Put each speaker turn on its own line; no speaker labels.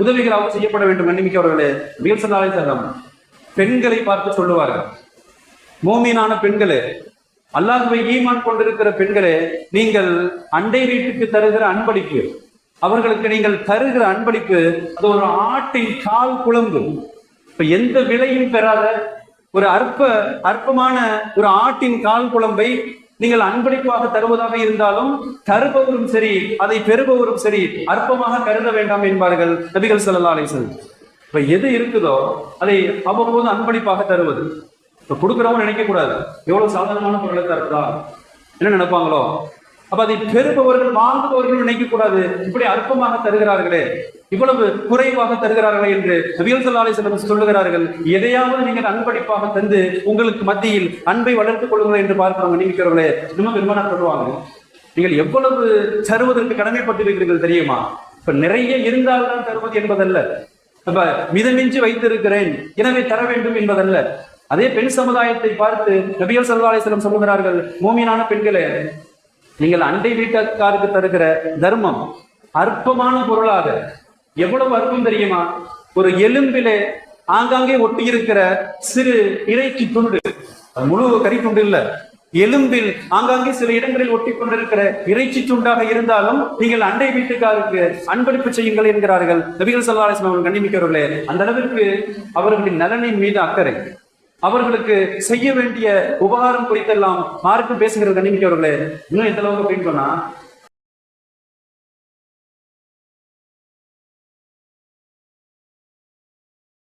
உதவிகளாக செய்யப்பட வேண்டும். கண்ணிமிக்கவர்களே, நபிகள் ஸல்லல்லாஹு அலைஹி வஸல்லம் பெண்களை பார்த்து சொல்லுவார்கள், மோமீனான பெண்களே, அல்லாஹ்வை ஈமான் கொண்டிருக்கிற பெண்களே, நீங்கள் அண்டை வீட்டுக்கு தருகிற அன்பளிப்பு, அவர்களுக்கு நீங்கள் தருகிற அன்பளிப்பு அது ஒரு ஆட்டின் கால் குழம்பு. இப்ப எந்த விலையும் பெறாத ஒரு அற்பமான ஒரு ஆட்டின் கால் குழம்பை நீங்கள் அன்பளிப்பாக தருவதாக இருந்தாலும் தருபவரும் சரி அதை பெறுபவரும் சரி அற்பமாக கருத வேண்டாம் என்பார்கள் நபிகள் ஸல்லல்லாஹு அலைஹி வஸல்லம். இப்ப எது இருக்குதோ அதை அவ்வப்போது அன்பளிப்பாக தருவது. இப்ப கொடுக்குறவங்க நினைக்க கூடாது எவ்வளவு சாதாரணமான பொருளை தருதா என்ன நினைப்பாங்களோ. அப்ப அதை பெறுபவர்கள் வாங்குபவர்கள் நினைக்க கூடாது, இப்படி அற்பமாக தருகிறார்களே, இவ்வளவு குறைவாக தருகிறார்களே என்று நபிகள் ஸல்லல்லாஹு அலைஹி வஸல்லம் சொல்லுகிறார்கள். எதையாவது நீங்கள் அன்பளிப்பாக தந்து உங்களுக்கு மத்தியில் அன்பை வளர்த்துக் கொள்ளுங்கள் என்று பார்க்கிறவங்க நினைக்கிறவர்களே, இன்னும் பெருமானார் சொல்லுவாங்க, நீங்கள் எவ்வளவு தருவதற்கு கடமைப்பட்டிருக்கிறீர்கள் தெரியுமா? இப்ப நிறைய இருந்தால்தான் தருவது என்பதல்ல, அப்ப மிதமின்றி வைத்திருக்கிறேன் எனவே தர வேண்டும் என்பதல்ல. அதே பெண் சமுதாயத்தை பார்த்து நபிகள் ஸல்லல்லாஹு அலைஹி வஸல்லம் சொல்லுகிறார்கள், மோமீனான பெண்களே, நீங்கள் அண்டை வீட்டுக்காருக்கு தருகிற தர்மம் அற்பமான பொருளாக, எவ்வளவு அற்பம் தெரியுமா? ஒரு எலும்பிலே ஆங்காங்கே ஒட்டி இருக்கிற சிறு இறைச்சி துண்டு, முழு கறி துண்டு இல்ல, எலும்பில் ஆங்காங்கே சில இடங்களில் ஒட்டி கொண்டிருக்கிற இறைச்சி துண்டாக இருந்தாலும் நீங்கள் அண்டை வீட்டுக்காருக்கு அன்பளிப்பு செய்யுங்கள் என்கிறார்கள் நபிகள் ஸல்லல்லாஹு அலைஹி வஸல்லம். கண்ணிமிக்கவர்களே, அந்த அளவிற்கு அவர்களின் நலனின் மீது அக்கறை, அவர்களுக்கு செய்ய வேண்டிய உபகாரம் குறித்தெல்லாம் மார்க்கம் பேசுகிற கண்ணிமிக்கவர்களே. இன்னும் எந்த அளவுக்கு அப்படின்னு சொன்னா,